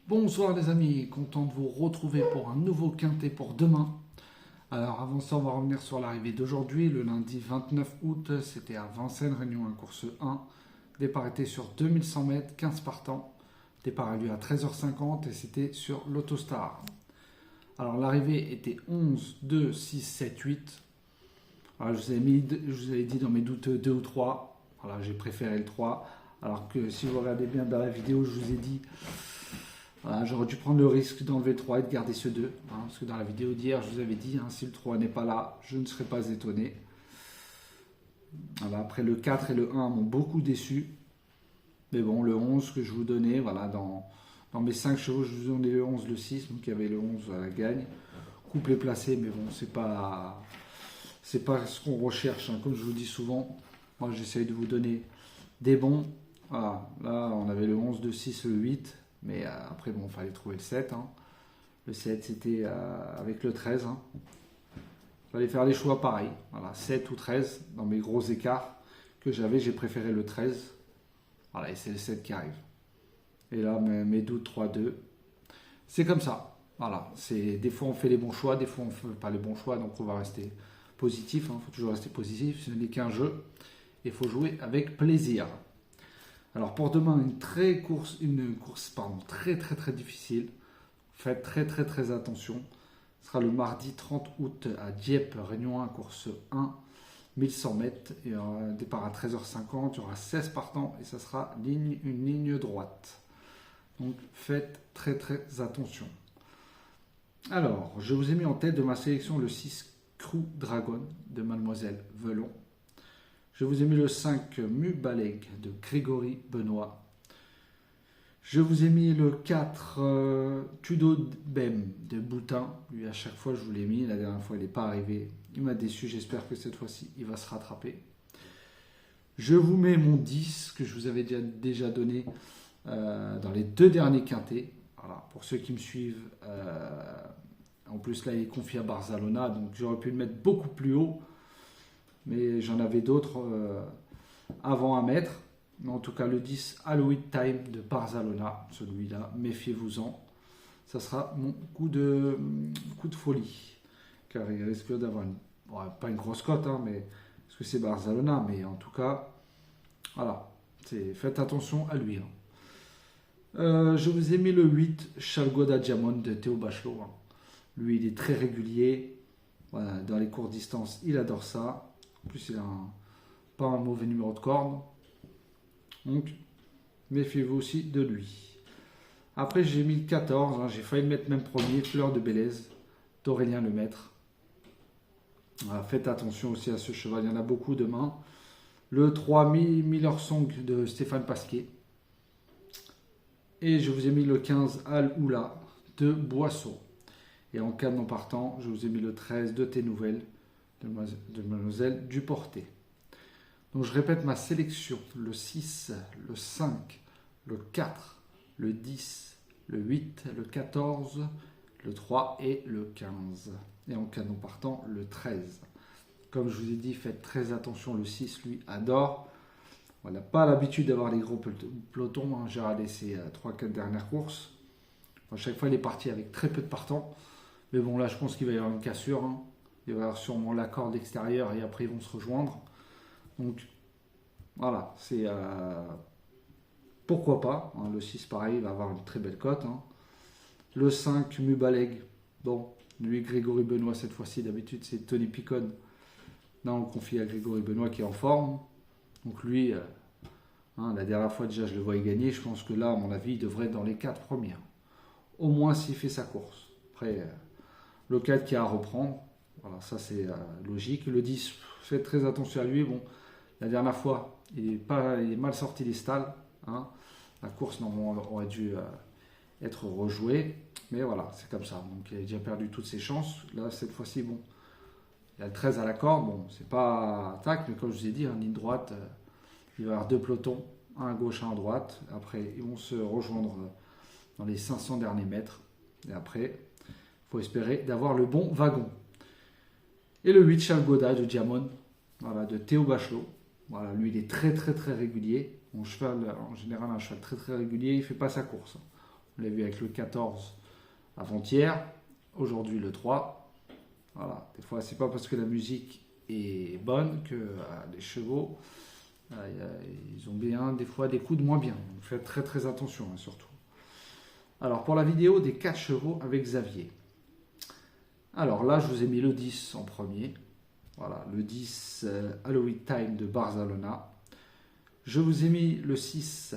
Bonsoir les amis, content de vous retrouver pour un nouveau quintet pour demain. Alors avant ça, on va revenir sur l'arrivée d'aujourd'hui, le lundi 29 août, c'était à Vincennes, Réunion 1, course 1. Départ était sur 2100 mètres, 15 partants. Départ a lieu à 13h50 et c'était sur l'Autostar. Alors l'arrivée était 11, 2, 6, 7, 8. Alors, je vous avais dit dans mes doutes 2 ou 3. Voilà, j'ai préféré le 3. Alors que si vous regardez bien dans la vidéo, je vous ai dit... Voilà, j'aurais dû prendre le risque d'enlever le 3 et de garder ce 2. Parce que dans la vidéo d'hier, je vous avais dit, si le 3 n'est pas là, je ne serais pas étonné. Voilà, après, le 4 et le 1 m'ont beaucoup déçu. Mais bon, le 11 que je vous donnais, voilà, dans mes 5 chevaux, je vous donnais le 11, le 6. Donc il y avait le 11 à la gagne. Couplet placé, mais bon, c'est pas ce qu'on recherche. Comme je vous dis souvent, moi j'essaye de vous donner des bons. Voilà, là on avait le 11, le 6, le 8. Mais après, bon, il fallait trouver le 7. Le 7, c'était avec le 13. Il fallait faire les choix pareils. Voilà, 7 ou 13. Dans mes gros écarts que j'avais, j'ai préféré le 13. Voilà, et c'est le 7 qui arrive. Et là, mes doutes 3-2. C'est comme ça. Voilà, des fois on fait les bons choix, des fois on ne fait pas les bons choix. Donc on va rester positif. Il faut toujours rester positif. Ce n'est qu'un jeu. Il faut jouer avec plaisir. Alors pour demain, une course très difficile. Faites très attention. Ce sera le mardi 30 août à Dieppe, Réunion 1, course 1, 1100 mètres. Et départ à 13h50, il y aura 16 partants et ça sera une ligne droite. Donc faites très attention. Alors, je vous ai mis en tête de ma sélection le 6 Crew Dragon de Mademoiselle Velon. Je vous ai mis le 5 Mubaleg de Grégory Benoît. Je vous ai mis le 4 Tudo Bem de Boutin. Lui, à chaque fois, je vous l'ai mis. La dernière fois, il n'est pas arrivé. Il m'a déçu. J'espère que cette fois-ci, il va se rattraper. Je vous mets mon 10 que je vous avais déjà donné dans les 2 derniers quintés. Voilà, pour ceux qui me suivent. En plus, là, il est confié à Barcelona. Donc, j'aurais pu le mettre beaucoup plus haut. Mais j'en avais d'autres avant à mettre. Mais en tout cas, le 10 Halloween Time de Barcelona, celui-là, méfiez-vous-en. Ça sera mon coup de folie. Car il risque d'avoir pas une grosse cote, mais parce que c'est Barcelona. Mais en tout cas, voilà, faites attention à lui. Je vous ai mis le 8 Chalgoda Diamond de Théo Bachelot. Lui, il est très régulier. Voilà, dans les courtes distances, il adore ça. En plus, il n'a pas un mauvais numéro de corde. Donc, méfiez-vous aussi de lui. Après, j'ai mis le 14. J'ai failli le mettre même premier. Fleur de Bélez d'Aurélien Lemaître. Voilà, faites attention aussi à ce cheval. Il y en a beaucoup demain. Le 3 Miller Song de Stéphane Pasquier. Et je vous ai mis le 15 Al Oula de Boisseau. Et en cas de non partant, je vous ai mis le 13 de Tes Nouvelles de Mademoiselle Duporté. Donc je répète ma sélection, le 6, le 5, le 4, le 10, le 8, le 14, le 3 et le 15. Et en cas de non partant, le 13. Comme je vous ai dit, faites très attention, le 6, lui, adore. On n'a pas l'habitude d'avoir les gros pelotons. J'ai regardé ces 3-4 dernières courses. À chaque fois, il est parti avec très peu de partants. Mais bon, là, je pense qu'il va y avoir une cassure. Il va y avoir sûrement la corde extérieure et après ils vont se rejoindre. Donc voilà, c'est pourquoi pas. Le 6 pareil, il va avoir une très belle cote. Le 5 Mubaleg, bon, lui Grégory Benoît cette fois-ci, d'habitude c'est Tony Picon. Là on confie à Grégory Benoît qui est en forme. Donc lui, la dernière fois déjà je le voyais gagner. Je pense que là à mon avis il devrait être dans les 4 premiers. Au moins s'il fait sa course. Après le 4 qui a à reprendre. Voilà, ça c'est logique. Le 10, faites très attention à lui. Bon, la dernière fois, il est mal sorti des stalles. La course normalement aurait dû être rejouée. Mais voilà, c'est comme ça. Donc il a déjà perdu toutes ses chances. Là, cette fois-ci, bon, il y a le 13 à la corde. Bon, c'est pas attaque, mais comme je vous ai dit, en ligne droite, il va y avoir 2 pelotons, un à gauche, un à droite. Après, ils vont se rejoindre dans les 500 derniers mètres. Et après, il faut espérer d'avoir le bon wagon. Et le 8, Charles Godin de Diamond, voilà, de Théo Bachelot. Voilà, lui, il est très régulier. Mon cheval, en général, un cheval très régulier, il ne fait pas sa course. On l'a vu avec le 14 avant-hier. Aujourd'hui, le 3. Voilà. Des fois, c'est pas parce que la musique est bonne que les chevaux, ils ont bien, des fois, des coups de moins bien. Donc, faites très très attention, hein, surtout. Alors, pour la vidéo des 4 chevaux avec Xavier. Alors là, je vous ai mis le 10 en premier. Voilà, le 10 Halloween Time de Barcelona. Je vous ai mis le 6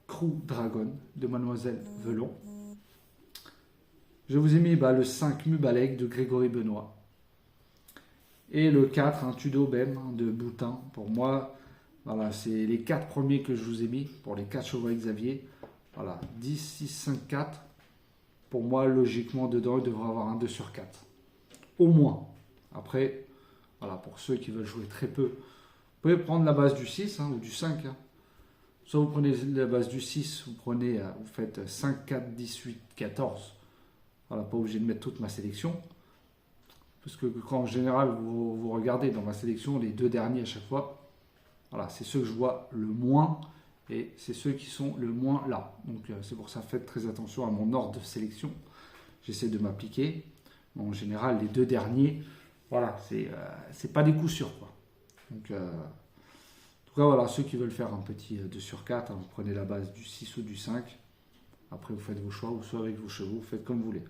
Crew Dragon de Mademoiselle Velon. Je vous ai mis le 5 Mubaleg de Grégory Benoît. Et le 4, un Tudo Bem de Boutin. Pour moi, voilà, c'est les 4 premiers que je vous ai mis pour les 4 chevaux avec Xavier. Voilà, 10, 6, 5, 4. Pour moi, logiquement, dedans, il devrait avoir un 2 sur 4. Au moins. Après, voilà, pour ceux qui veulent jouer très peu, vous pouvez prendre la base du 6 ou du 5. Soit vous prenez la base du 6, vous faites 5, 4, 10, 8, 14. Voilà, pas obligé de mettre toute ma sélection. Parce que quand en général vous regardez dans ma sélection, les 2 derniers à chaque fois, voilà, c'est ceux que je vois le moins et c'est ceux qui sont le moins là. Donc c'est pour ça, faites très attention à mon ordre de sélection. J'essaie de m'appliquer. En général, les 2 derniers, voilà, c'est pas des coups sûrs, quoi. Donc, en tout cas, voilà, ceux qui veulent faire un petit 2 sur 4, vous prenez la base du 6 ou du 5. Après, vous faites vos choix, ou soit avec vos chevaux, vous faites comme vous voulez.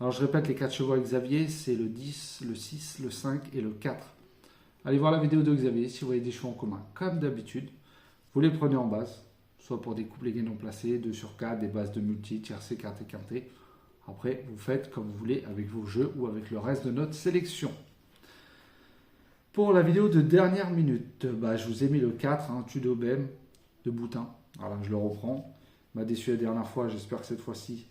Alors, je répète, les 4 chevaux avec Xavier, c'est le 10, le 6, le 5 et le 4. Allez voir la vidéo de Xavier si vous voyez des chevaux en commun. Comme d'habitude, vous les prenez en base, soit pour des couplets gagnants placés, 2 sur 4, des bases de multi, tiercé, quinté, quinté. Après, vous faites comme vous voulez avec vos jeux ou avec le reste de notre sélection. Pour la vidéo de dernière minute, je vous ai mis le 4, Tudo Bem de Boutin. Voilà, je le reprends. Il m'a déçu la dernière fois, j'espère que cette fois-ci,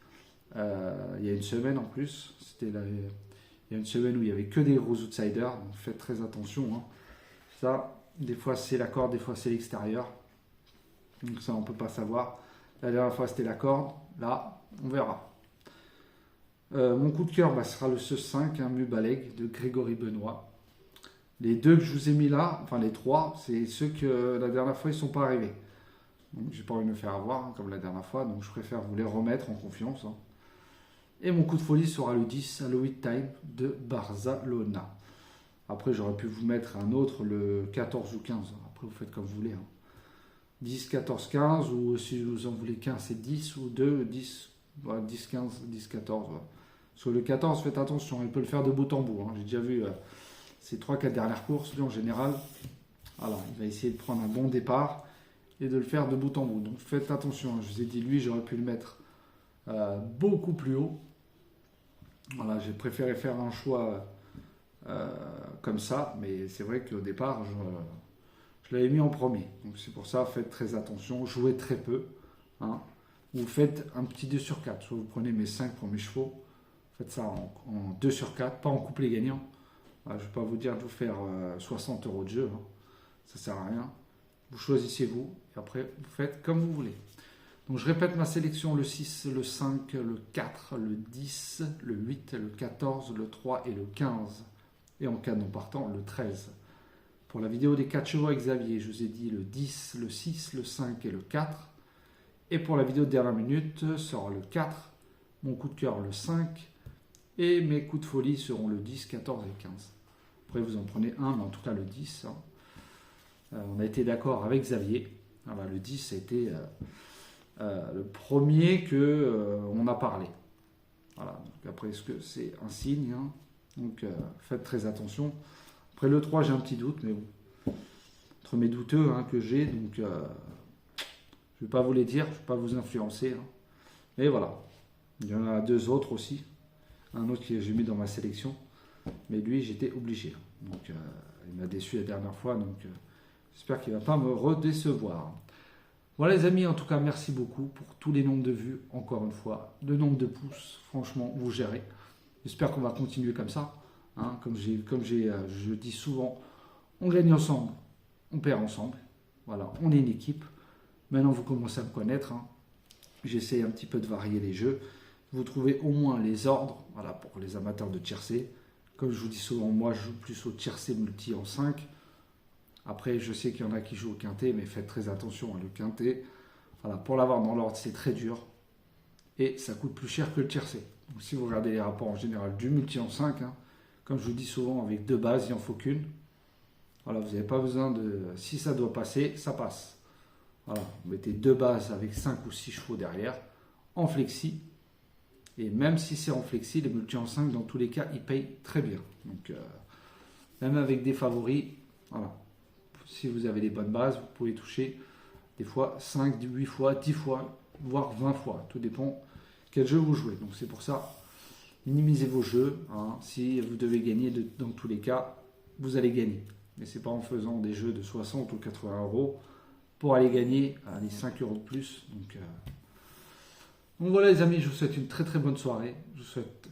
il y a une semaine en plus. Il y a une semaine où il n'y avait que des gros outsiders, donc faites très attention. Ça, des fois c'est la corde, des fois c'est l'extérieur. Donc ça, on ne peut pas savoir. La dernière fois, c'était la corde. Là, on verra. Mon coup de cœur sera le CE5, Mubaleg de Grégory Benoît. Les 2 que je vous ai mis là, enfin les 3, c'est ceux que la dernière fois ils ne sont pas arrivés. Donc j'ai pas envie de me faire avoir comme la dernière fois, donc je préfère vous les remettre en confiance. Et mon coup de folie sera le 10 Halloween Time de Barcelona. Après j'aurais pu vous mettre un autre, le 14 ou 15. Après vous faites comme vous voulez. 10, 14, 15, ou si vous en voulez 15, c'est 10 ou 2, 10, 10, 15, 10, 14. Sur le 14, faites attention, il peut le faire de bout en bout. J'ai déjà vu ces 3-4 dernières courses, lui en général, voilà, il va essayer de prendre un bon départ et de le faire de bout en bout. Donc faites attention, je vous ai dit, lui, j'aurais pu le mettre beaucoup plus haut. Voilà, j'ai préféré faire un choix comme ça, mais c'est vrai qu'au départ, je l'avais mis en premier. Donc c'est pour ça, faites très attention, jouez très peu. Vous faites un petit 2 sur 4, soit vous prenez mes 5 premiers chevaux, faites ça en 2 sur 4, pas en couplet gagnant. Je ne vais pas vous dire de vous faire 60 € de jeu, ça ne sert à rien. Vous choisissez vous, et après vous faites comme vous voulez. Donc je répète ma sélection, le 6, le 5, le 4, le 10, le 8, le 14, le 3 et le 15. Et en cas de non partant, le 13. Pour la vidéo des 4 chevaux avec Xavier, je vous ai dit le 10, le 6, le 5 et le 4. Et pour la vidéo de dernière minute, sera le 4, mon coup de cœur le 5, et mes coups de folie seront le 10, 14 et 15. Après, vous en prenez un, mais en tout cas le 10. On a été d'accord avec Xavier. Voilà, le 10 a été le premier qu'on a parlé. Voilà, donc après, est-ce que c'est un signe Donc, faites très attention. Après, le 3, j'ai un petit doute, mais bon. Entre mes douteux que j'ai, donc je ne vais pas vous les dire, je ne vais pas vous influencer. Mais voilà, il y en a 2 autres aussi. Un autre que j'ai mis dans ma sélection. Mais lui, j'étais obligé. Donc, il m'a déçu la dernière fois. Donc, j'espère qu'il ne va pas me redécevoir. Voilà, les amis. En tout cas, merci beaucoup pour tous les nombres de vues. Encore une fois, le nombre de pouces. Franchement, vous gérez. J'espère qu'on va continuer comme ça. Comme je dis souvent, on gagne ensemble. On perd ensemble. Voilà, on est une équipe. Maintenant, vous commencez à me connaître. J'essaie un petit peu de varier les jeux. Vous trouvez au moins les ordres. Voilà, pour les amateurs de tiercé. Comme je vous dis souvent, moi je joue plus au tiercé multi en 5. Après, je sais qu'il y en a qui jouent au quintet, mais faites très attention. Le quintet, voilà, pour l'avoir dans l'ordre, c'est très dur. et ça coûte plus cher que le tiercé. Donc si vous regardez les rapports en général du multi en 5, hein, comme je vous dis souvent, avec 2 bases, il n'en faut qu'une. Voilà, vous n'avez pas besoin de... Si ça doit passer, ça passe. Voilà, vous mettez 2 bases avec 5 ou 6 chevaux derrière, en flexi. Et même si c'est en flexi, les multi en 5, dans tous les cas, ils payent très bien. Donc, même avec des favoris, voilà. Si vous avez les bonnes bases, vous pouvez toucher des fois 5, 8 fois, 10 fois, voire 20 fois. Tout dépend quel jeu vous jouez. Donc c'est pour ça, minimisez vos jeux. Hein. Si vous devez gagner, dans tous les cas, vous allez gagner. Mais ce n'est pas en faisant des jeux de 60 ou 80 euros pour aller gagner les 5 euros de plus. Donc voilà les amis, je vous souhaite une très très bonne soirée. Je vous souhaite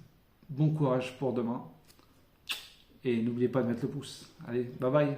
bon courage pour demain. Et n'oubliez pas de mettre le pouce. Allez, bye bye.